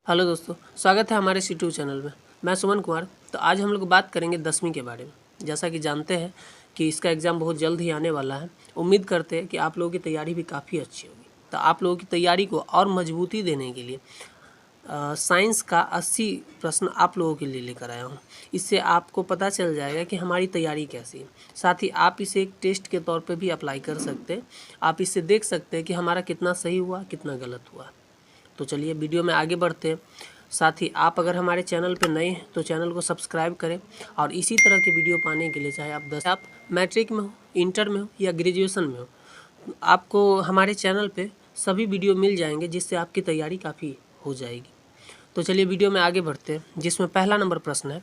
Hello दोस्तों, स्वागत है हमारे यूट्यूब चैनल में। मैं सुमन कुमार। तो आज हम लोग बात करेंगे 10वीं के बारे में। जैसा कि जानते हैं कि इसका एग्ज़ाम बहुत जल्द ही आने वाला है। उम्मीद करते हैं कि आप लोगों की तैयारी भी काफ़ी अच्छी होगी। तो आप लोगों की तैयारी को और मजबूती देने के लिए साइंस का 80 प्रश्न आप लोगों के लिए लेकर आया हूँ। इससे आपको पता चल जाएगा कि हमारी तैयारी कैसी है। साथ ही आप इसे एक टेस्ट के तौर पर भी अप्लाई कर सकते हैं। आप इससे देख सकते हैं कि हमारा कितना सही हुआ, कितना गलत हुआ। तो चलिए वीडियो में आगे बढ़ते हैं। साथ ही आप अगर हमारे चैनल पर नए हैं तो चैनल को सब्सक्राइब करें और इसी तरह के वीडियो पाने के लिए चाहे आप मैट्रिक में हो, इंटर में हो या ग्रेजुएशन में हो, आपको हमारे चैनल पे सभी वीडियो मिल जाएंगे, जिससे आपकी तैयारी काफ़ी हो जाएगी। तो चलिए वीडियो में आगे बढ़ते हैं, जिसमें पहला नंबर प्रश्न है,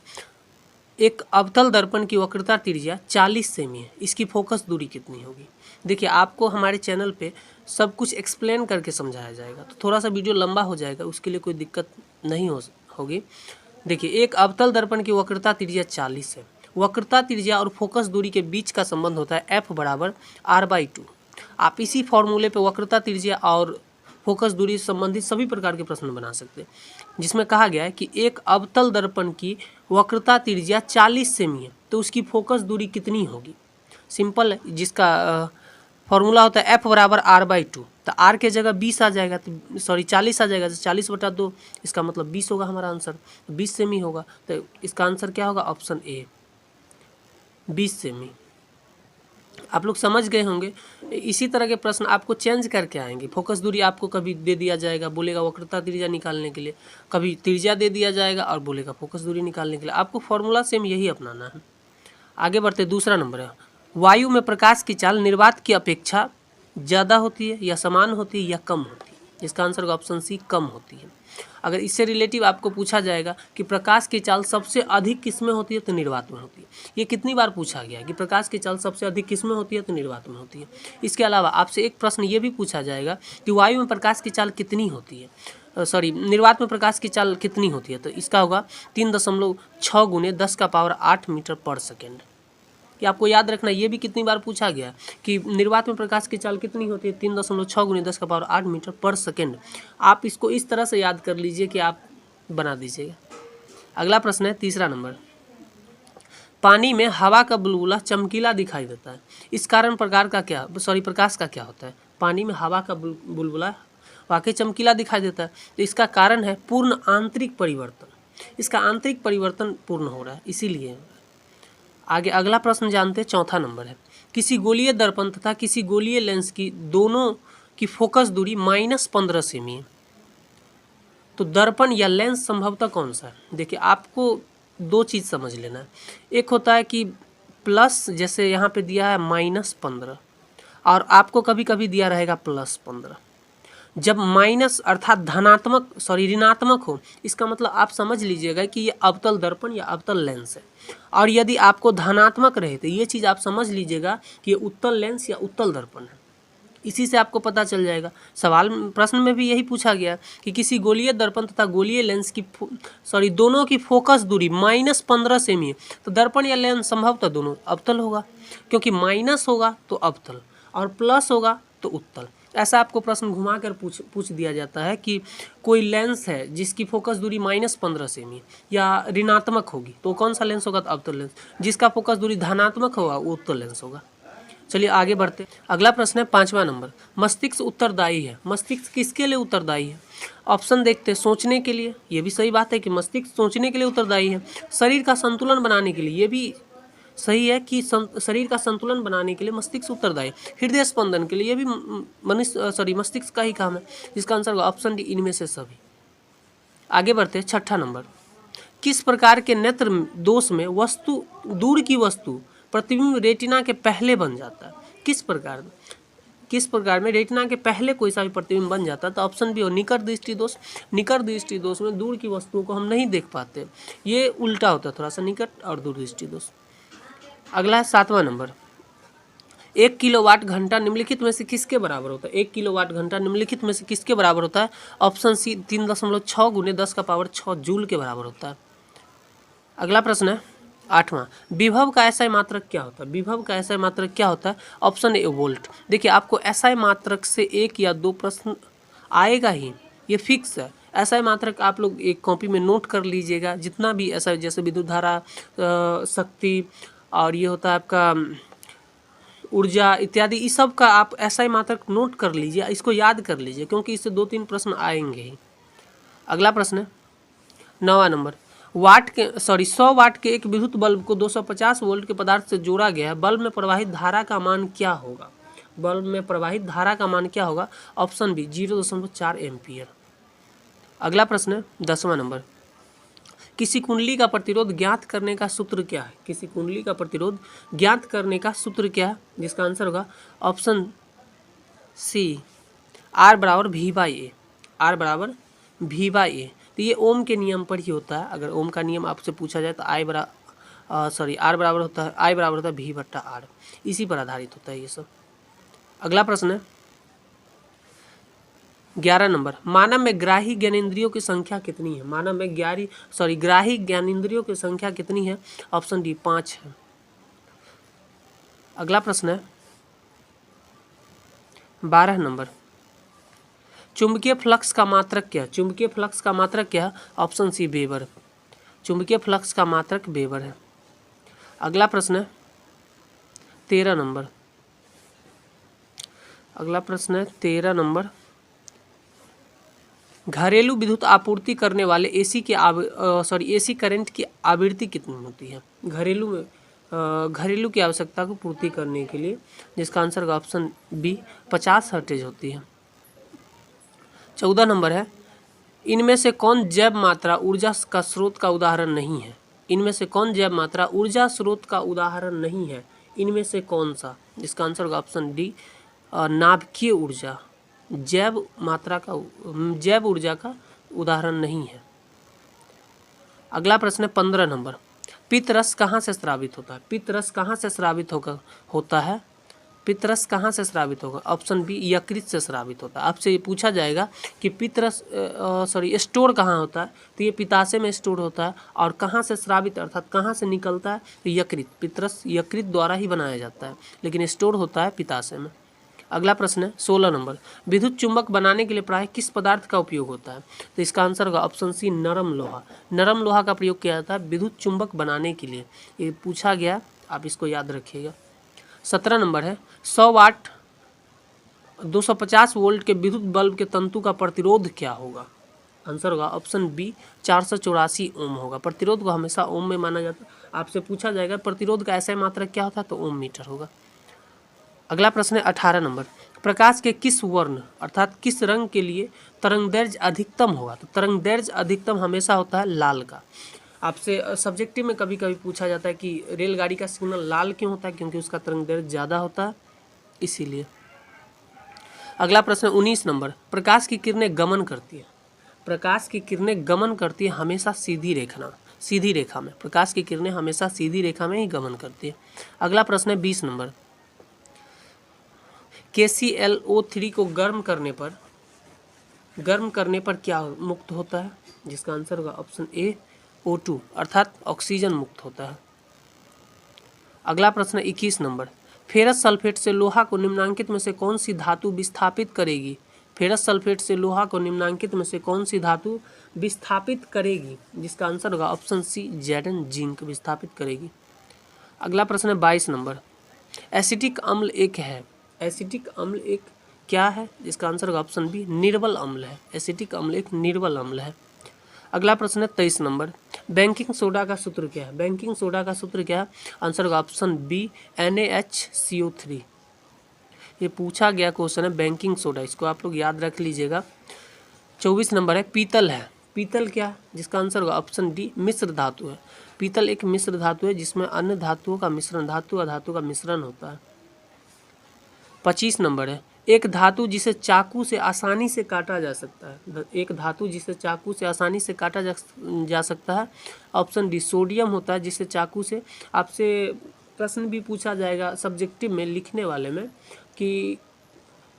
एक अवतल दर्पण की वक्रता त्रिज्या 40 सेमी है, इसकी फोकस दूरी कितनी होगी। देखिए, आपको हमारे चैनल पे सब कुछ एक्सप्लेन करके समझाया जाएगा, तो थोड़ा सा वीडियो लंबा हो जाएगा, उसके लिए कोई दिक्कत नहीं होगी। देखिए, एक अवतल दर्पण की वक्रता त्रिज्या 40 है। वक्रता त्रिज्या और फोकस दूरी के बीच का संबंध होता है F बराबर R/2। आप इसी फॉर्मूले पे वक्रता त्रिज्या और फोकस दूरी से संबंधित सभी प्रकार के प्रश्न बना सकते हैं, जिसमें कहा गया है कि एक अवतल दर्पण की वक्रता त्रिज्या 40 सेमी है, तो उसकी फोकस दूरी कितनी होगी। सिंपल है, जिसका फॉर्मूला होता है F बराबर R/2। तो R के जगह 20 आ जाएगा, तो 40 आ जाएगा, तो 40/2 इसका मतलब 20 होगा हमारा आंसर। 20 सेमी होगा, तो इसका आंसर क्या होगा, ऑप्शन ए 20 सेमी। आप लोग समझ गए होंगे। इसी तरह के प्रश्न आपको चेंज करके आएंगे। फोकस दूरी आपको कभी दे दिया जाएगा, बोलेगा वक्रता त्रिज्या निकालने के लिए, कभी त्रिज्या दे दिया जाएगा और बोलेगा फोकस दूरी निकालने के लिए। आपको फॉर्मूला सेम यही अपनाना है। आगे बढ़ते, दूसरा नंबर है, वायु में प्रकाश की चाल निर्वात की अपेक्षा ज़्यादा होती है या समान होती है या कम होती है। इसका आंसर ऑप्शन सी कम होती है। अगर इससे रिलेटिव आपको पूछा जाएगा कि प्रकाश की चाल सबसे अधिक किस में होती है, तो निर्वात में होती है। ये कितनी बार पूछा गया है कि प्रकाश की चाल सबसे अधिक किस में होती है, तो निर्वात में होती है। इसके अलावा आपसे एक प्रश्न ये भी पूछा जाएगा कि वायु में प्रकाश की चाल कितनी होती है, निर्वात में प्रकाश की चाल कितनी होती है। तो इसका होगा 3.6 × 10⁸ मीटर पर सेकेंड। कि आपको याद रखना, ये भी कितनी बार पूछा गया कि निर्वात में प्रकाश की चाल कितनी होती है, 3.6 × 10⁸ मीटर पर सेकेंड। आप इसको इस तरह से याद कर लीजिए कि आप बना दीजिएगा। अगला प्रश्न है, तीसरा नंबर, पानी में हवा का बुलबुला चमकीला दिखाई देता है, इस कारण प्रकाश का क्या होता है। पानी में हवा का बुलबुला वाकई चमकीला दिखाई देता है, तो इसका कारण है पूर्ण आंतरिक परिवर्तन। इसका आंतरिक परिवर्तन पूर्ण हो रहा है, इसीलिए। आगे अगला प्रश्न जानते हैं, चौथा नंबर है, किसी गोलीय दर्पण तथा किसी गोलीय लेंस की दोनों की फोकस दूरी -15 सेमी है, तो दर्पण या लेंस संभवतः कौन सा है। देखिए, आपको दो चीज़ समझ लेना है। एक होता है कि प्लस, जैसे यहाँ पे दिया है -15, और आपको कभी कभी दिया रहेगा +15। जब माइनस अर्थात ऋणात्मक हो, इसका मतलब आप समझ लीजिएगा कि ये अवतल दर्पण या अवतल लेंस है। और यदि आपको धनात्मक रहे तो ये चीज़ आप समझ लीजिएगा कि ये उत्तल लेंस या उत्तल दर्पण है। इसी से आपको पता चल जाएगा। प्रश्न में भी यही पूछा गया कि किसी गोलीय दर्पण तथा गोलीय लेंस की दोनों की फोकस दूरी -15 सेमी है, तो दर्पण या लेंस संभवतः दोनों अवतल होगा, क्योंकि माइनस होगा तो अवतल और प्लस होगा तो उत्तल। ऐसा आपको प्रश्न घुमा कर पूछ दिया जाता है कि कोई लेंस है जिसकी फोकस दूरी -15 सेमी या ऋणात्मक होगी, तो कौन सा लेंस होगा, तो अवतल लेंस। जिसका फोकस दूरी धनात्मक होगा वो उत्तल लेंस होगा। चलिए आगे बढ़ते। अगला प्रश्न है, 5वां नंबर, मस्तिष्क उत्तरदायी है। मस्तिष्क किसके लिए उत्तरदायी है। ऑप्शन देखते हैं, सोचने के लिए, ये भी सही बात है कि मस्तिष्क सोचने के लिए उत्तरदायी है। शरीर का संतुलन बनाने के लिए, ये भी सही है कि शरीर का संतुलन बनाने के लिए मस्तिष्क उत्तरदायी। हृदय स्पंदन के लिए, ये भी मस्तिष्क का ही काम है, जिसका आंसर होगा ऑप्शन डी, इनमें से सभी। आगे बढ़ते हैं, 6ठा नंबर, किस प्रकार के नेत्र दोष में दूर की वस्तु प्रतिबिंब रेटिना के पहले बन जाता है। किस प्रकार में रेटिना के पहले कोई सा भी प्रतिबिंब बन जाता है, तो ऑप्शन बी हो, निकट दृष्टि दोष। निकट दृष्टि दोष में दूर की वस्तुओं को हम नहीं देख पाते, ये उल्टा होता है थोड़ा सा, निकट और दूर दृष्टि दोष। अगला है 7वां नंबर, 1 किलोवाट घंटा निम्नलिखित में से किसके बराबर होता है। 1 किलोवाट घंटा निम्नलिखित में से किसके बराबर होता है। ऑप्शन सी 3.6 × 10⁻6 जूल के बराबर होता है। अगला प्रश्न है 8वां, विभव का एसआई मात्रक क्या होता है। विभव का एसआई मात्रक क्या होता है। Option A, volt. देखिए, आपको एसआई मात्रक से 1 या 2 प्रश्न आएगा ही, ये फिक्स है। ऐसा ही मात्रक आप लोग एक कॉपी में नोट कर लीजिएगा, जितना भी ऐसा जैसे विद्युत धारा, शक्ति, और ये होता है आपका ऊर्जा इत्यादि, इस सब का आप ऐसा ही मात्रक नोट कर लीजिए, इसको याद कर लीजिए, क्योंकि इससे 2-3 प्रश्न आएंगे ही। अगला प्रश्न है 9वां नंबर। 100 वाट के एक विद्युत बल्ब को 250 वोल्ट के पदार्थ से जोड़ा गया है। बल्ब में प्रवाहित धारा का मान क्या होगा? बल्ब में प्रवाहित धारा का मान क्या होगा? Option B 0.4 ampere. अगला प्रश्न है 10वां नंबर। किसी कुंडली का प्रतिरोध ज्ञात करने का सूत्र क्या है? किसी कुंडली का प्रतिरोध ज्ञात करने का सूत्र क्या है? जिसका आंसर होगा ऑप्शन सी R बराबर V/A। R बराबर V/A। तो ये ओम के नियम पर ही होता है। अगर ओम का नियम आपसे पूछा जाए तो R बराबर होता है V/R, इसी पर आधारित होता है ये सब। अगला प्रश्न है 11 नंबर। मानव में ग्राही ज्ञानेंद्रियों की संख्या कितनी है? मानव में ग्राही ज्ञानेंद्रियों की संख्या कितनी है? ऑप्शन डी 5 है। अगला प्रश्न है 12 नंबर। चुंबकीय फ्लक्स का मात्रक क्या? चुंबकीय फ्लक्स का मात्रक क्या? Option C weber. चुंबकीय फ्लक्स का मात्रक वेबर है। अगला प्रश्न है 13 नंबर। अगला प्रश्न है 13 नंबर। घरेलू विद्युत आपूर्ति करने वाले एसी करंट की आवृत्ति कितनी होती है? घरेलू की आवश्यकता को पूर्ति करने के लिए, जिसका आंसर का ऑप्शन बी 50 हर्ट्ज होती है। 14 नंबर है। इनमें से कौन जैव मात्रा ऊर्जा का स्रोत का उदाहरण नहीं है? इनमें से कौन जैव मात्रा ऊर्जा स्रोत का उदाहरण नहीं है? इनमें से कौन सा? जिसका आंसर होगा ऑप्शन डी नाभिकीय ऊर्जा। जैव ऊर्जा का उदाहरण नहीं है। अगला प्रश्न है 15 नंबर। पित्तरस कहाँ से स्रावित होता है? पित्तरस कहाँ से स्रावित होता है? पित्तरस कहाँ से स्रावित होगा? ऑप्शन बी यकृत से स्रावित होता है। आपसे ये पूछा जाएगा कि पित्तरस स्टोर कहाँ होता है, तो ये पित्ताशय में स्टोर होता है। और कहाँ से स्रावित अर्थात कहाँ से निकलता है? तो यकृत। पित्तरस यकृत द्वारा ही बनाया जाता है, लेकिन स्टोर होता है पित्ताशय में। अगला प्रश्न है 16 नंबर। विद्युत चुंबक बनाने के लिए प्राय किस पदार्थ का उपयोग होता है? तो इसका आंसर होगा ऑप्शन सी नरम लोहा। नरम लोहा का प्रयोग किया जाता है विद्युत चुंबक बनाने के लिए। ये पूछा गया, आप इसको याद रखिएगा। 17 नंबर है 100 वाट 250 वोल्ट के विद्युत बल्ब के तंतु का प्रतिरोध क्या होगा? आंसर होगा ऑप्शन बी 484 ओम होगा। प्रतिरोध को हमेशा ओम में माना जाता है। आपसे पूछा जाएगा प्रतिरोध का ऐसा मात्रक क्या होता है, तो ओम मीटर होगा। अगला प्रश्न है 18 नंबर। प्रकाश के किस वर्ण अर्थात किस रंग के लिए तरंगदैर्घ्य अधिकतम होगा? तो तरंगदैर्घ्य अधिकतम हमेशा होता है लाल का। आपसे सब्जेक्टिव में कभी कभी पूछा जाता है कि रेलगाड़ी का सिग्नल लाल क्यों होता है? क्योंकि उसका तरंगदैर्घ्य ज़्यादा होता है, इसीलिए। अगला प्रश्न 19 नंबर। प्रकाश की किरणें गमन करती है। प्रकाश की किरणें गमन करती है हमेशा सीधी रेखा में। प्रकाश की किरणें हमेशा सीधी रेखा में ही गमन करती है। अगला प्रश्न है 20 नंबर। KClO3 को गर्म करने पर क्या मुक्त होता है? जिसका आंसर होगा ऑप्शन ए O2 अर्थात ऑक्सीजन मुक्त होता है। अगला प्रश्न 21 नंबर। फेरस सल्फेट से लोहा को निम्नांकित में से कौन सी धातु विस्थापित करेगी? फेरस सल्फेट से लोहा को निम्नांकित में से कौन सी धातु विस्थापित करेगी? जिसका आंसर होगा ऑप्शन सी Zn जिंक विस्थापित करेगी। अगला प्रश्न है 22 नंबर। एसिटिक अम्ल एक है। एसिटिक अम्ल एक क्या है? जिसका आंसर होगा ऑप्शन बी निर्बल अम्ल है। एसिटिक अम्ल एक निर्बल अम्ल है। अगला प्रश्न है 23 नंबर। बेकिंग सोडा का सूत्र क्या है? बेकिंग सोडा का सूत्र क्या है? आंसर होगा ऑप्शन बी NaHCO3। ये पूछा गया क्वेश्चन है बेकिंग सोडा, इसको आप लोग याद रख लीजिएगा। 24 नंबर है पीतल है। पीतल क्या है? जिसका आंसर होगा ऑप्शन डी मिश्र धातु है। पीतल एक मिश्र धातु है जिसमें अन्य धातुओं का मिश्रण, धातु अधातु का मिश्रण होता है। 25 नंबर है एक धातु जिसे चाकू से आसानी से काटा जा सकता है। एक धातु जिसे चाकू से आसानी से काटा जा सकता है। ऑप्शन डी सोडियम होता है, जिसे चाकू से, आपसे प्रश्न भी पूछा जाएगा सब्जेक्टिव में लिखने वाले में कि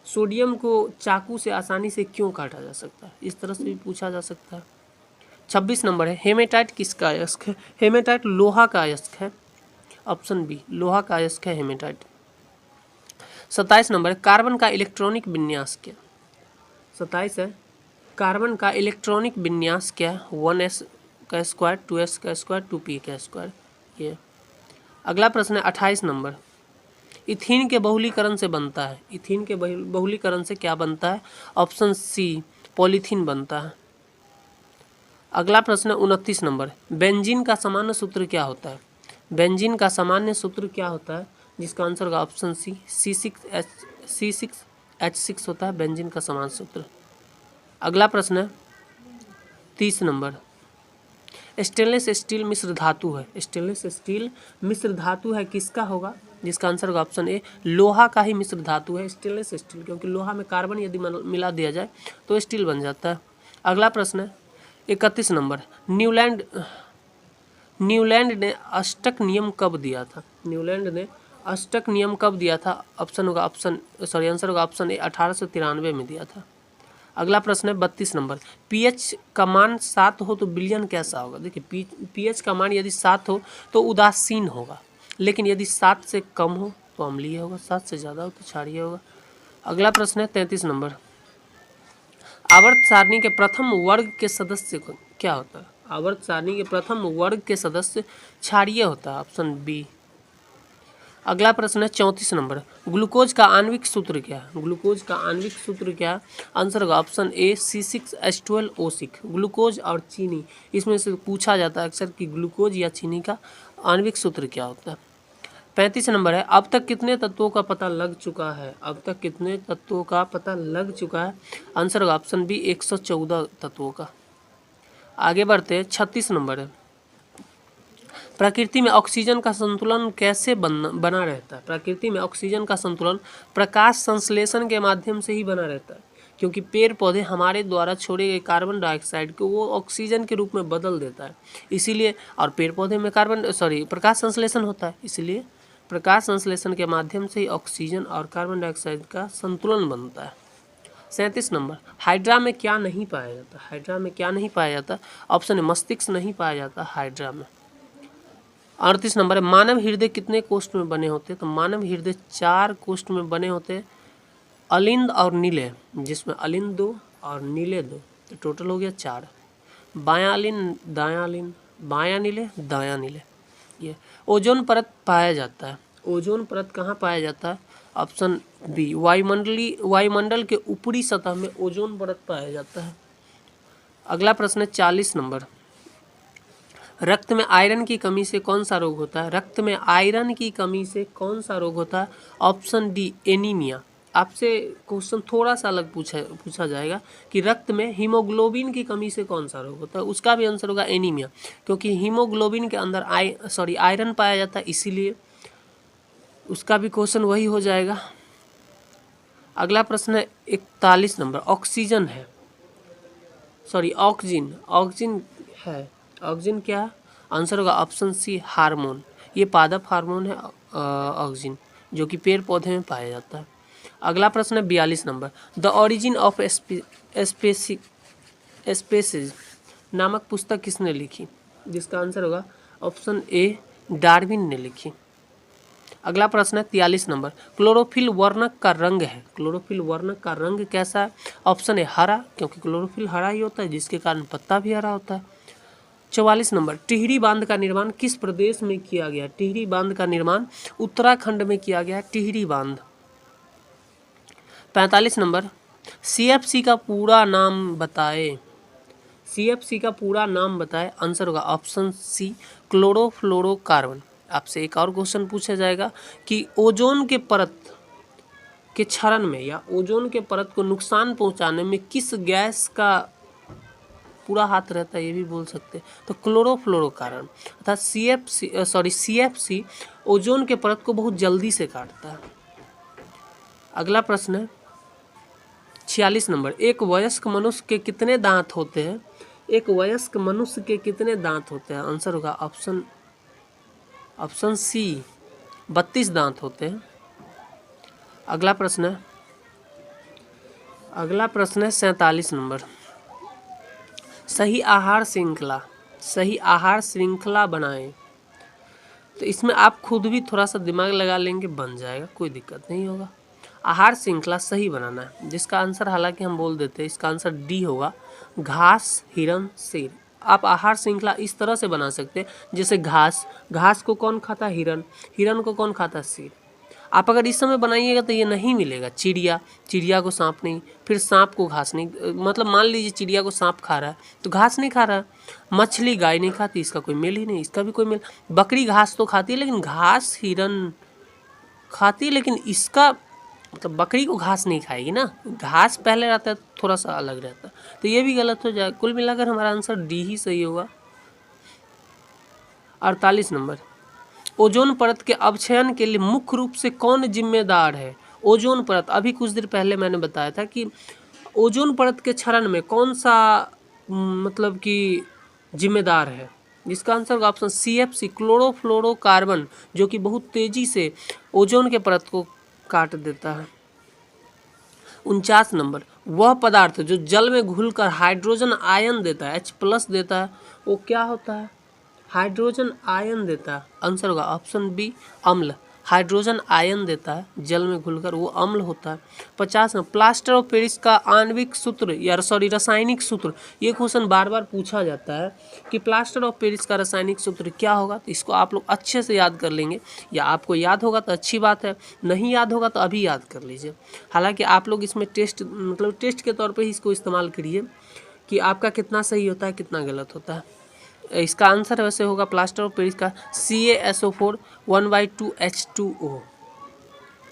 सोडियम को चाकू से आसानी से क्यों काटा जा सकता है, इस तरह से भी पूछा जा सकता है। 26 नंबर है हेमेटाइट किसका अयस्क है? हेमेटाइट लोहा का अयस्क है। ऑप्शन बी लोहा का अयस्क है हेमेटाइट। 27 नंबर कार्बन का इलेक्ट्रॉनिक विन्यास क्या? 27 है कार्बन का इलेक्ट्रॉनिक विन्यास क्या है? 1s का स्क्वायर, 2s का स्क्वायर, 2p का स्क्वायर। ये अगला प्रश्न है 28 नंबर। इथीन के बहुलीकरण से बनता है। इथीन के बहुलीकरण से क्या बनता है? ऑप्शन सी पॉलीथीन बनता है। अगला प्रश्न है 29 नंबर। बेंजीन का सामान्य सूत्र क्या होता है? बेंजीन का सामान्य सूत्र क्या होता है? जिसका आंसर होगा ऑप्शन सी C6H6 होता है बेंजीन का सामान्य सूत्र। अगला प्रश्न है 30 नंबर। स्टेनलेस स्टील मिश्र धातु है। स्टेनलेस स्टील मिश्र धातु है किसका होगा? जिसका आंसर होगा ऑप्शन ए लोहा का ही मिश्र धातु है स्टेनलेस स्टील, क्योंकि लोहा में कार्बन यदि मिला दिया जाए तो स्टील बन जाता है। अगला प्रश्न है 31 नंबर। न्यूलैंड ने अष्टक नियम कब दिया था? न्यूलैंड ने अष्टक नियम कब दिया था? आंसर होगा ऑप्शन ए 1893 में दिया था। अगला प्रश्न है 32 नंबर। पीएच का मान 7 हो तो विलयन कैसा होगा? देखिए पीएच का मान यदि 7 हो तो उदासीन होगा, लेकिन यदि 7 से कम हो तो अम्लीय होगा, 7 से ज़्यादा हो तो क्षारीय होगा। अगला प्रश्न है 33 नंबर। आवर्त सारणी के प्रथम वर्ग के सदस्य को क्या होता है? आवर्त सारणी के प्रथम वर्ग के सदस्य क्षारीय होता है, ऑप्शन बी। अगला प्रश्न है 34 नंबर। ग्लूकोज का आणविक सूत्र क्या है? ग्लूकोज का आणविक सूत्र क्या है? आंसर होगा ऑप्शन ए C6H12O6। ग्लूकोज और चीनी इसमें से पूछा जाता है अक्सर कि ग्लूकोज या चीनी का आणविक सूत्र क्या होता है। 35 नंबर है। अब तक कितने तत्वों का पता लग चुका है? अब तक कितने तत्वों का पता लग चुका है? आंसर होगा ऑप्शन बी 114 तत्वों का। आगे बढ़ते हैं 36 नंबर है। प्रकृति में ऑक्सीजन का संतुलन कैसे बना रहता है? प्रकृति में ऑक्सीजन का संतुलन प्रकाश संश्लेषण के माध्यम से ही बना रहता है, क्योंकि पेड़ पौधे हमारे द्वारा छोड़े गए कार्बन डाइऑक्साइड को वो ऑक्सीजन के रूप में बदल देता है, इसीलिए। और पेड़ पौधे में प्रकाश संश्लेषण होता है, इसलिए प्रकाश संश्लेषण के माध्यम से ही ऑक्सीजन और कार्बन डाइऑक्साइड का संतुलन बनता है। 37 नंबर। हाइड्रा में क्या नहीं पाया जाता? हाइड्रा में क्या नहीं पाया जाता? ऑप्शन ए मस्तिष्क नहीं पाया जाता हाइड्रा में। 38 नंबर है। मानव हृदय कितने कोष्ठ में बने होते हैं? तो मानव हृदय 4 कोष्ठ में बने होते हैं, अलिंद और नीले, जिसमें अलिंद 2 और नीले 2, तो टोटल हो गया 4। बायां अलिंद, दायां अलिंद, बायां नीले, दायां नीले। ये ओजोन परत पाया जाता है। ओजोन परत कहाँ पाया जाता है? ऑप्शन बी वायुमंडल के ऊपरी सतह में ओजोन परत पाया जाता है। अगला प्रश्न है 40 नंबर। रक्त में आयरन की कमी से कौन सा रोग होता है? रक्त में आयरन की कमी से कौन सा रोग होता है? Option D anaemia. आपसे क्वेश्चन थोड़ा सा अलग पूछा जाएगा कि रक्त में हीमोग्लोबिन की कमी से कौन सा रोग होता है? उसका भी आंसर होगा एनीमिया, क्योंकि हीमोग्लोबिन के अंदर आयरन पाया जाता है, इसीलिए उसका भी क्वेश्चन वही हो जाएगा। अगला प्रश्न है 41 नंबर। ऑक्सीजन है, ऑक्सीजन है। ऑक्सीजन क्या है? आंसर होगा ऑप्शन सी हार्मोन। ये पादप हार्मोन है ऑक्सीजन, जो कि पेड़ पौधे में पाया जाता है। अगला प्रश्न है 42 number. The origin of species नामक पुस्तक किसने लिखी? जिसका आंसर होगा ऑप्शन ए डार्विन ने लिखी। अगला प्रश्न है 43 नंबर। क्लोरोफिल वर्णक का रंग है। क्लोरोफिल वर्णक का रंग कैसा है? ऑप्शन ए हरा, क्योंकि क्लोरोफिल हरा ही होता है, जिसके कारण पत्ता भी हरा होता है। 44 नंबर। टिहरी बांध का निर्माण किस प्रदेश में किया गया? टिहरी बांध का निर्माण उत्तराखंड में किया गया, टिहरी बांध। 45 नंबर। CFC का पूरा नाम बताए। CFC का पूरा नाम बताए। आंसर होगा ऑप्शन सी क्लोरोफ्लोरोकार्बन। आपसे एक और क्वेश्चन पूछा जाएगा कि ओजोन के परत के क्षरण में या ओजोन के परत को नुकसान पहुंचाने में किस गैस का पूरा हाथ रहता है, ये भी बोल सकते हैं, तो क्लोरोफ्लोरोकार्बन अर्थात CFC ओजोन के परत को बहुत जल्दी से काटता है। अगला प्रश्न है 46 नंबर। एक वयस्क मनुष्य के कितने दांत होते हैं? एक वयस्क मनुष्य के कितने दांत होते हैं? आंसर होगा ऑप्शन सी 32 दांत होते हैं। अगला प्रश्न है 47 नंबर। सही आहार श्रृंखला बनाएं। तो इसमें आप खुद भी थोड़ा सा दिमाग लगा लेंगे, बन जाएगा, कोई दिक्कत नहीं होगा। आहार श्रृंखला सही बनाना है, जिसका आंसर हालांकि हम बोल देते हैं, इसका आंसर डी होगा, घास, हिरन, शेर। आप आहार श्रृंखला इस तरह से बना सकते हैं, जैसे घास, घास को कौन खाता है? हिरन, हिरन को कौन खाता है? शेर। आप अगर इस समय बनाइएगा तो ये नहीं मिलेगा। चिड़िया, चिड़िया को सांप नहीं, फिर सांप को घास नहीं, मतलब मान लीजिए चिड़िया को सांप खा रहा है तो घास नहीं खा रहा है। मछली गाय नहीं खाती, इसका कोई मेल ही नहीं, इसका भी कोई मेल। बकरी घास तो खाती है, लेकिन घास हिरन खाती है, लेकिन इसका मतलब बकरी को घास नहीं खाएगी ना, घास पहले रहता है, थोड़ा सा अलग रहता है, तो ये भी गलत हो जाए। कुल मिलाकर हमारा आंसर डी ही सही होगा। 48 नंबर, ओजोन परत के अवक्षयन के लिए मुख्य रूप से कौन जिम्मेदार है? ओजोन परत, अभी कुछ देर पहले मैंने बताया था कि ओजोन परत के क्षरण में कौन सा मतलब कि जिम्मेदार है, जिसका आंसर होगा ऑप्शन CFC, क्लोरोफ्लोरोकार्बन, जो कि बहुत तेजी से ओजोन के परत को काट देता है। 49 नंबर, वह पदार्थ जो जल में घुलकर हाइड्रोजन आयन देता है, H+ देता है, वो क्या होता है? हाइड्रोजन आयन देता है। आंसर होगा ऑप्शन बी, अम्ल। हाइड्रोजन आयन देता है जल में घुलकर, वो अम्ल होता है। 50 में, प्लास्टर ऑफ पेरिस का आणविक सूत्र या रासायनिक सूत्र, ये क्वेश्चन बार बार पूछा जाता है कि प्लास्टर ऑफ पेरिस का रासायनिक सूत्र क्या होगा, तो इसको आप लोग अच्छे से याद कर लेंगे, या आपको याद होगा तो अच्छी बात है, नहीं याद होगा तो अभी याद कर लीजिए। हालांकि आप लोग इसमें टेस्ट के तौर पर ही इसको इस्तेमाल करिए कि आपका कितना सही होता है, कितना गलत होता है। इसका आंसर वैसे होगा प्लास्टर ऑफ पेरिस का CaSO4 1/2H2O।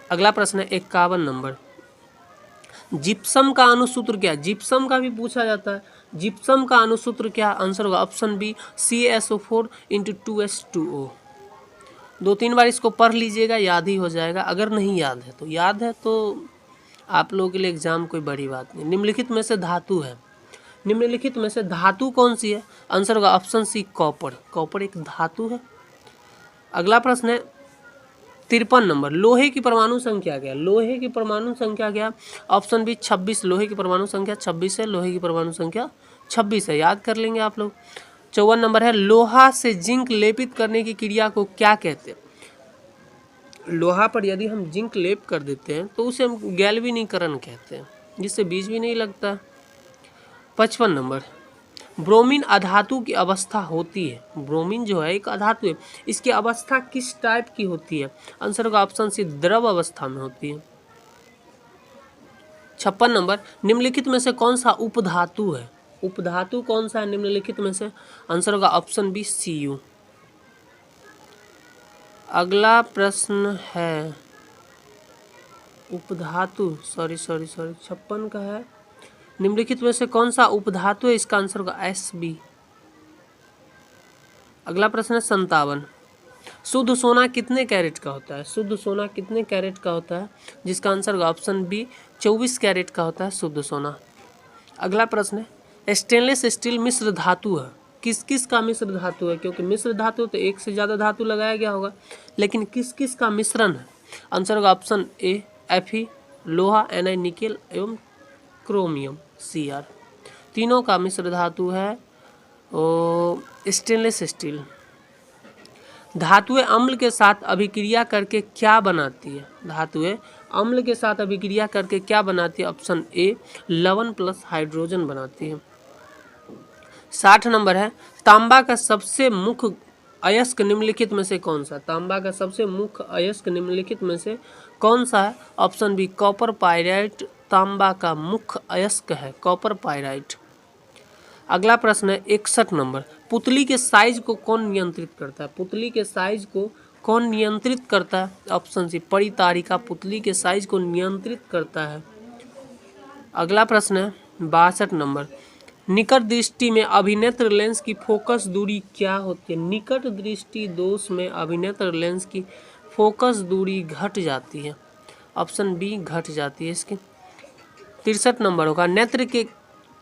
अगला प्रश्न है 51 नंबर, जिप्सम का अणुसूत्र क्या? जिप्सम का भी पूछा जाता है, जिप्सम का अणुसूत्र क्या? आंसर होगा ऑप्शन बी, CaSO4 × 2H2O। 2-3 बार इसको पढ़ लीजिएगा, याद ही हो जाएगा। अगर नहीं याद है तो आप लोगों के लिए एग्जाम कोई बड़ी बात नहीं। निम्नलिखित में से धातु है, निम्नलिखित में से धातु कौन सी है? आंसर होगा ऑप्शन सी, कॉपर। कॉपर एक धातु है। अगला प्रश्न है 53 नंबर, लोहे की परमाणु संख्या क्या? लोहे की परमाणु संख्या क्या? ऑप्शन बी 26, लोहे की परमाणु संख्या 26 है, लोहे की परमाणु संख्या 26 है, याद कर लेंगे आप लोग। 54 नंबर है, लोहा से जिंक लेपित करने की क्रिया को क्या कहते हैं? लोहा पर यदि हम जिंक लेप कर देते हैं तो उसे हम गैल्वेनीकरण कहते हैं, जिससे बीज भी नहीं लगता। 55 नंबर, ब्रोमीन अधातु की अवस्था होती है। ब्रोमीन जो है एक अधातु है, इसकी अवस्था किस टाइप की होती है? आंसर होगा ऑप्शन सी, द्रव अवस्था में होती है। 56 नंबर, निम्नलिखित में से कौन सा उपधातु है? उपधातु कौन सा है निम्नलिखित में से? आंसर होगा ऑप्शन बी, Cu। अगला प्रश्न है उपधातु, सॉरी 56 का है, निम्नलिखित में से कौन सा उपधातु है? इसका आंसर होगा Sb। अगला प्रश्न है 57, शुद्ध सोना कितने कैरेट का होता है? शुद्ध सोना कितने कैरेट का होता है? जिसका आंसर होगा ऑप्शन बी, 24 कैरेट का होता है शुद्ध सोना। अगला प्रश्न है, स्टेनलेस स्टील मिश्र धातु है, किस किस का मिश्र धातु है? क्योंकि मिश्र धातु तो एक से ज़्यादा धातु लगाया गया होगा, लेकिन किस किस का मिश्रण है? आंसर होगा ऑप्शन ए, Fe, लोहा, Ni, निकेल एवं क्रोमियम, Cr, तीनों का मिश्र धातु है स्टेनलेस स्टील। धातुएं अम्ल के साथ अभिक्रिया करके क्या बनाती है? धातुएं अम्ल के साथ अभिक्रिया करके क्या बनाती है? ऑप्शन ए, लवण प्लस हाइड्रोजन बनाती है। 60 नंबर है, तांबा का सबसे मुख्य अयस्क निम्नलिखित में से कौन सा? तांबा का सबसे मुख्य अयस्क निम्नलिखित में से कौन सा है? ऑप्शन बी, कॉपर पायराइट तांबा का मुख्य अयस्क है, कॉपर पायराइट। अगला प्रश्न है 61 नंबर, पुतली के साइज को कौन नियंत्रित करता है? पुतली के साइज को कौन नियंत्रित करता है? ऑप्शन सी, परितारिका पुतली के साइज को नियंत्रित करता है। अगला प्रश्न है 62 नंबर, निकट दृष्टि में अभिनेत्र लेंस की फोकस दूरी क्या होती है? निकट दृष्टि दोष में अभिनेत्र लेंस की फोकस दूरी घट जाती है, ऑप्शन बी, घट जाती है इसकी। 63 नंबर होगा, नेत्र के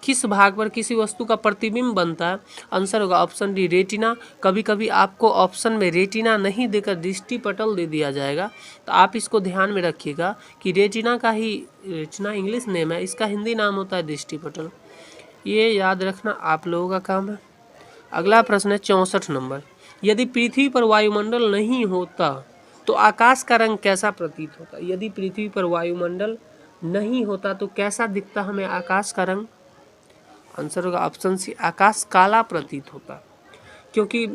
किस भाग पर किसी वस्तु का प्रतिबिंब बनता है? आंसर होगा ऑप्शन डी, रेटिना। कभी कभी आपको ऑप्शन में रेटिना नहीं देकर दृष्टि पटल दे दिया जाएगा, तो आप इसको ध्यान में रखिएगा कि रेटिना इंग्लिश नेम है, इसका हिंदी नाम होता है दृष्टि पटल। ये याद रखना आप लोगों का काम है। अगला प्रश्न है 64 नंबर, यदि पृथ्वी पर वायुमंडल नहीं होता तो आकाश का रंग कैसा प्रतीत होता? यदि पृथ्वी पर वायुमंडल नहीं होता तो कैसा दिखता हमें आकाश का रंग? आंसर होगा ऑप्शन सी, आकाश काला प्रतीत होता। क्योंकि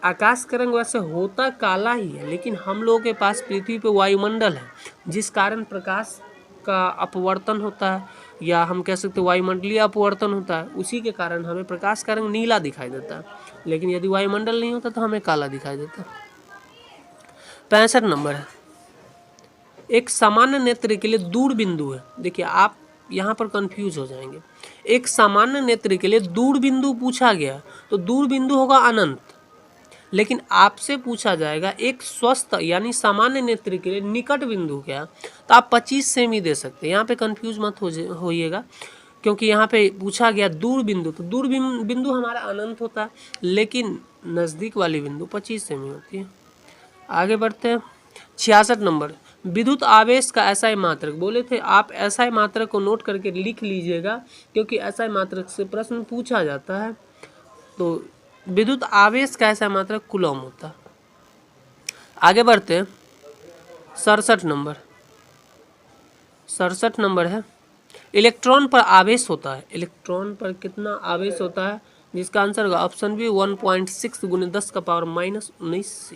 आकाश का रंग वैसे होता काला ही है, लेकिन हम लोगों के पास पृथ्वी पे वायुमंडल है, जिस कारण प्रकाश का अपवर्तन होता है, या हम कह सकते हैं वायुमंडलीय अपवर्तन होता है, उसी के कारण हमें प्रकाश का रंग नीला दिखाई देता है। लेकिन यदि वायुमंडल नहीं होता तो हमें काला दिखाई देता है। 65 नंबर है, एक सामान्य नेत्र के लिए दूर बिंदु है। देखिए आप यहाँ पर कंफ्यूज हो जाएंगे। एक सामान्य नेत्र के लिए दूर बिंदु पूछा गया तो दूर बिंदु होगा अनंत, लेकिन आपसे पूछा जाएगा एक स्वस्थ यानी सामान्य नेत्र के लिए निकट बिंदु क्या, तो आप 25 सेमी ही दे सकते हैं। यहाँ पे कंफ्यूज मत होइएगा, क्योंकि यहाँ पे पूछा गया दूर बिंदु, तो दूर बिंदु हमारा अनंत होता है, लेकिन नज़दीक वाली बिंदु 25 सेमी होती है। आगे बढ़ते हैं। 66 नंबर, विद्युत आवेश का एसआई मात्रक। बोले थे आप एसआई मात्रक को नोट करके लिख लीजिएगा, क्योंकि एसआई मात्रक से प्रश्न पूछा जाता है। तो विद्युत आवेश का एसआई मात्रक कूलम होता है। आगे बढ़ते हैं। 67 नंबर, 67 नंबर है, इलेक्ट्रॉन पर आवेश होता है। इलेक्ट्रॉन पर कितना आवेश होता है, जिसका आंसर होगा ऑप्शन बी 1.6 × 10⁻⁻⁹ C।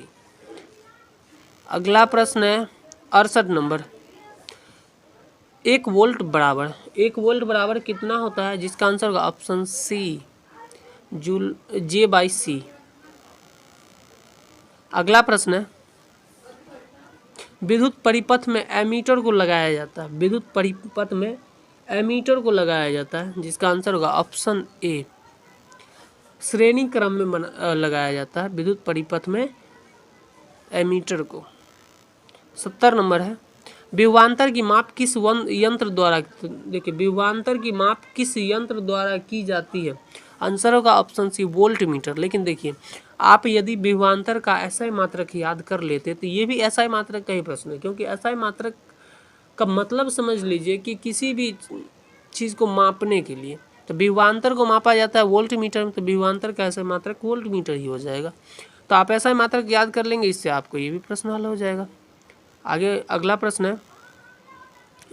अगला प्रश्न है 68 नंबर, 1 वोल्ट बराबर कितना होता है, जिसका आंसर होगा ऑप्शन सी जूल J/C। अगला प्रश्न है, विद्युत परिपथ में एमीटर को लगाया जाता है। विद्युत परिपथ में एमीटर को लगाया जाता है, जिसका आंसर होगा ऑप्शन ए, श्रेणी क्रम में लगाया जाता है विद्युत परिपथ में एमीटर को। 70 नंबर है, विभवांतर की माप किस यंत्र द्वारा, देखिए विभवांतर की माप किस यंत्र द्वारा की जाती है, आंसर होगा ऑप्शन सी वोल्ट मीटर। लेकिन देखिए आप यदि विभवांतर का एसआई मात्रक याद कर लेते तो ये भी एसआई मात्रक का ही प्रश्न है, क्योंकि एसआई मात्रक का मतलब समझ लीजिए कि किसी भी चीज़ को मापने के लिए, तो विभवांतर को मापा जाता है वोल्ट मीटर में, तो विभवांतर का एसआई मात्रक वोल्ट मीटर ही हो जाएगा। तो आप एसआई मात्रक याद कर लेंगे, इससे आपको ये भी प्रश्न हल हो जाएगा। आगे अगला प्रश्न है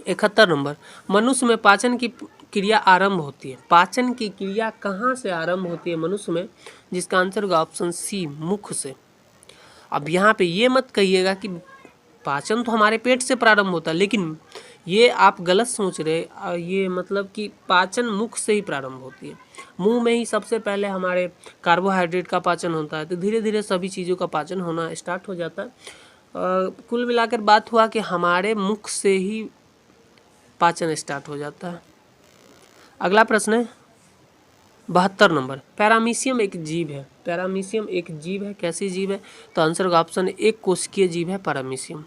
71 नंबर, मनुष्य में पाचन की क्रिया आरंभ होती है। पाचन की क्रिया कहाँ से आरंभ होती है मनुष्य में, जिसका आंसर होगा ऑप्शन सी मुख से। अब यहाँ पे ये मत कहिएगा कि पाचन तो हमारे पेट से प्रारंभ होता है, लेकिन ये आप गलत सोच रहे। ये मतलब कि पाचन मुख से ही प्रारंभ होती है। मुंह में ही सबसे पहले हमारे कार्बोहाइड्रेट का पाचन होता है, तो धीरे धीरे सभी चीज़ों का पाचन होना स्टार्ट हो जाता है। कुल मिलाकर बात हुआ कि हमारे मुख से ही पाचन स्टार्ट हो जाता है। अगला प्रश्न है 72 नंबर, पैरामीशियम एक जीव है। पैरामीशियम एक जीव है, कैसी जीव है, तो आंसर का ऑप्शन एक कोशिकीय जीव है पैरामीशियम।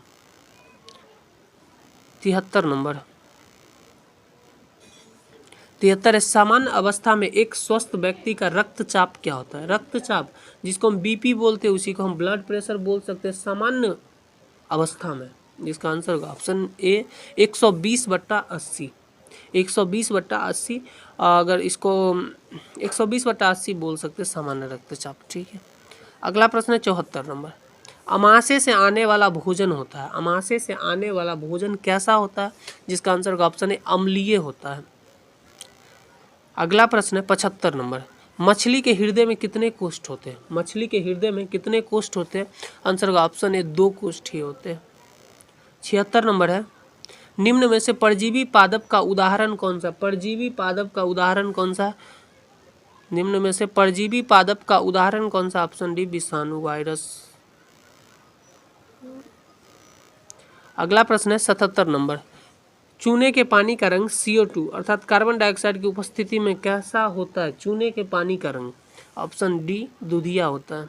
73 नंबर, 73 सामान्य अवस्था में एक स्वस्थ व्यक्ति का रक्तचाप क्या होता है। रक्तचाप जिसको हम बीपी बोलते हैं, उसी को हम ब्लड प्रेशर बोल सकते हैं सामान्य अवस्था में, जिसका आंसर होगा ऑप्शन ए 120/80। 120/80, अगर इसको 120/80 बोल सकते सामान्य रक्तचाप, ठीक है। अगला प्रश्न है 74 नंबर, अमाशय से आने वाला भोजन होता है। अमाशय से आने वाला भोजन कैसा होता है, जिसका आंसर होगा ऑप्शन ए अम्लीय होता है। अगला प्रश्न है 75 नंबर, मछली के हृदय में कितने कोष्ठ होते हैं। मछली के हृदय में कितने कोष्ठ होते हैं, आंसर का ऑप्शन ए 2 कोष्ठ ही होते हैं। 76 नंबर है, निम्न में से परजीवी पादप का उदाहरण कौन सा। परजीवी पादप का उदाहरण कौन सा, निम्न में से परजीवी पादप का उदाहरण कौन सा, ऑप्शन डी विषाणु वायरस। अगला प्रश्न है 77 नंबर, चूने के पानी का रंग CO2 अर्थात कार्बन डाइऑक्साइड की उपस्थिति में कैसा होता है। चूने के पानी का रंग ऑप्शन डी दूधिया होता है।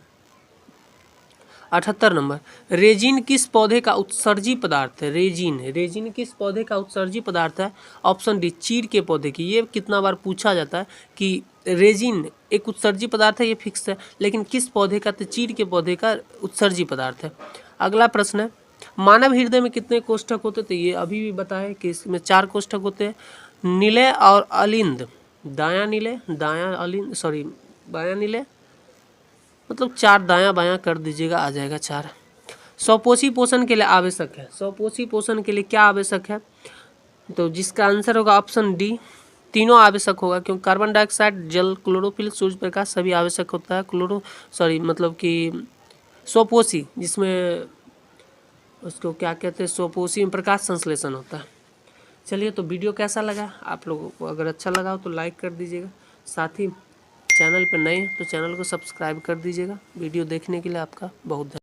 78 नंबर, रेजिन किस पौधे का उत्सर्जी पदार्थ है। रेजिन किस पौधे का उत्सर्जी पदार्थ है, ऑप्शन डी चीड़ के पौधे की। ये कितना बार पूछा जाता है कि रेजिन एक उत्सर्जी पदार्थ है, ये फिक्स है, लेकिन किस पौधे का, तो चीड़ के पौधे का उत्सर्जी पदार्थ है। अगला प्रश्न है, मानव हृदय में कितने कोष्ठक होते, तो ये अभी भी बताए कि इसमें 4 कोष्ठक होते हैं। नीले और अलिंद, दायां नीले दायां अलिंद, सॉरी बायां नीले, मतलब 4 दायां बायां कर दीजिएगा, आ जाएगा 4। स्वपोषी पोषण के लिए आवश्यक है। स्वपोषी पोषण के लिए क्या आवश्यक है, तो जिसका आंसर होगा ऑप्शन डी, तीनों आवश्यक होगा, क्योंकि कार्बन डाइऑक्साइड, जल, क्लोरोफिल, सूर्य प्रकाश सभी आवश्यक होता है। मतलब कि स्वपोषी, जिसमें उसको क्या कहते हैं, स्वपोषी में प्रकाश संश्लेषण होता है। चलिए, तो वीडियो कैसा लगा आप लोगों को, अगर अच्छा लगा हो तो लाइक कर दीजिएगा, साथ ही चैनल पर नए हैं तो चैनल को सब्सक्राइब कर दीजिएगा। वीडियो देखने के लिए आपका बहुत धन्यवाद।